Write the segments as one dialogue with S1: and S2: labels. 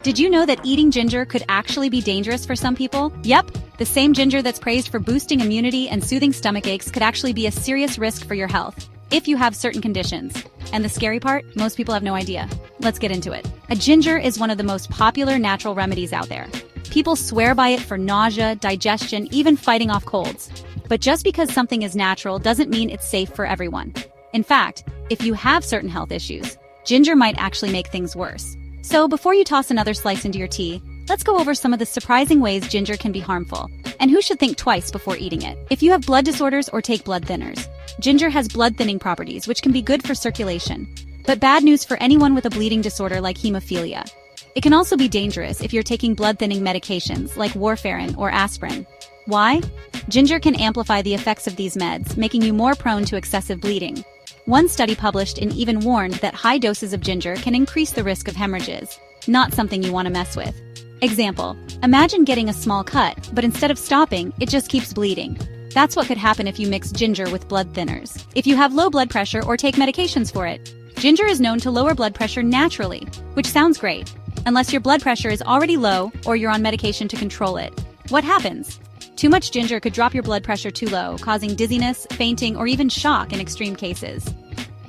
S1: Did you know that eating ginger could actually be dangerous for some people? Yep, the same ginger that's praised for boosting immunity and soothing stomach aches could actually be a serious risk for your health, if you have certain conditions. And the scary part? Most people have no idea. Let's get into it. A ginger is one of the most popular natural remedies out there. People swear by it for nausea, digestion, even fighting off colds. But just because something is natural doesn't mean it's safe for everyone. In fact, if you have certain health issues, ginger might actually make things worse. So before you toss another slice into your tea, let's go over some of the surprising ways ginger can be harmful, and who should think twice before eating it. If you have blood disorders or take blood thinners, ginger has blood-thinning properties which can be good for circulation, but bad news for anyone with a bleeding disorder like hemophilia. It can also be dangerous if you're taking blood-thinning medications like warfarin or aspirin. Why? Ginger can amplify the effects of these meds, making you more prone to excessive bleeding. One study published even warned that high doses of ginger can increase the risk of hemorrhages, not something you want to mess with. Example, imagine getting a small cut, but instead of stopping, it just keeps bleeding. That's what could happen if you mix ginger with blood thinners. If you have low blood pressure or take medications for it, ginger is known to lower blood pressure naturally, which sounds great, unless your blood pressure is already low or you're on medication to control it. What happens? Too much ginger could drop your blood pressure too low, causing dizziness, fainting, or even shock in extreme cases.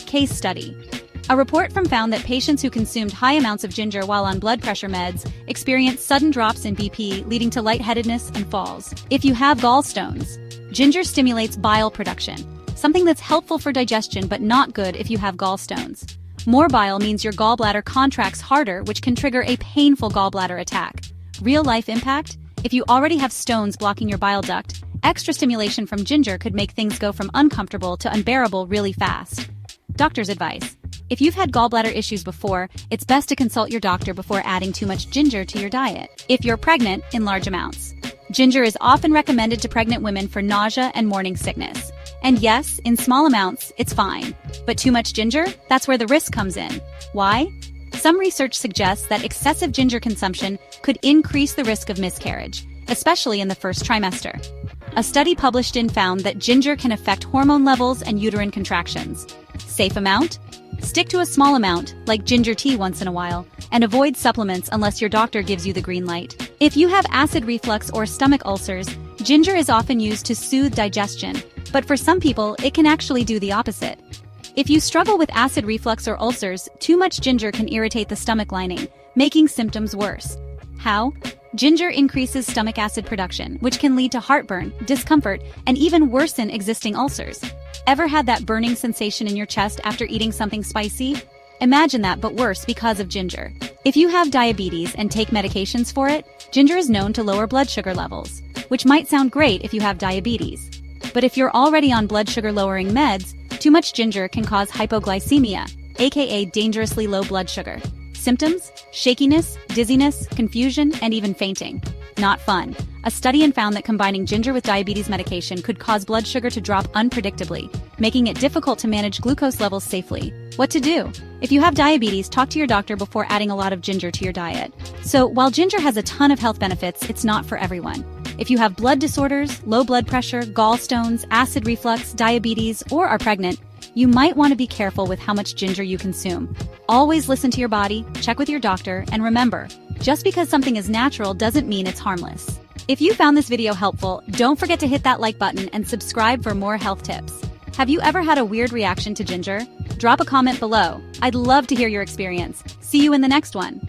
S1: Case study. A report found that patients who consumed high amounts of ginger while on blood pressure meds experienced sudden drops in BP, leading to lightheadedness and falls. If you have gallstones, ginger stimulates bile production, something that's helpful for digestion but not good if you have gallstones. More bile means your gallbladder contracts harder, which can trigger a painful gallbladder attack. Real-life impact? If you already have stones blocking your bile duct, extra stimulation from ginger could make things go from uncomfortable to unbearable really fast. Doctor's advice. If you've had gallbladder issues before, it's best to consult your doctor before adding too much ginger to your diet. If you're pregnant, in large amounts. Ginger is often recommended to pregnant women for nausea and morning sickness. And yes, in small amounts, it's fine. But too much ginger? That's where the risk comes in. Why? Some research suggests that excessive ginger consumption could increase the risk of miscarriage, especially in the first trimester. A study published found that ginger can affect hormone levels and uterine contractions. Safe amount? Stick to a small amount, like ginger tea once in a while, and avoid supplements unless your doctor gives you the green light. If you have acid reflux or stomach ulcers, ginger is often used to soothe digestion, but for some people, it can actually do the opposite. If you struggle with acid reflux or ulcers, too much ginger can irritate the stomach lining, making symptoms worse. How? Ginger increases stomach acid production, which can lead to heartburn, discomfort, and even worsen existing ulcers. Ever had that burning sensation in your chest after eating something spicy? Imagine that, but worse because of ginger. If you have diabetes and take medications for it, ginger is known to lower blood sugar levels, which might sound great if you have diabetes. But if you're already on blood sugar lowering meds, too much ginger can cause hypoglycemia, aka dangerously low blood sugar. Symptoms? Shakiness, dizziness, confusion, and even fainting. Not fun. A study found that combining ginger with diabetes medication could cause blood sugar to drop unpredictably, making it difficult to manage glucose levels safely. What to do? If you have diabetes, talk to your doctor before adding a lot of ginger to your diet. So, while ginger has a ton of health benefits, it's not for everyone. If you have blood disorders, low blood pressure, gallstones, acid reflux, diabetes, or are pregnant, you might want to be careful with how much ginger you consume. Always listen to your body, check with your doctor, and remember, just because something is natural doesn't mean it's harmless. If you found this video helpful, don't forget to hit that like button and subscribe for more health tips. Have you ever had a weird reaction to ginger? Drop a comment below. I'd love to hear your experience. See you in the next one.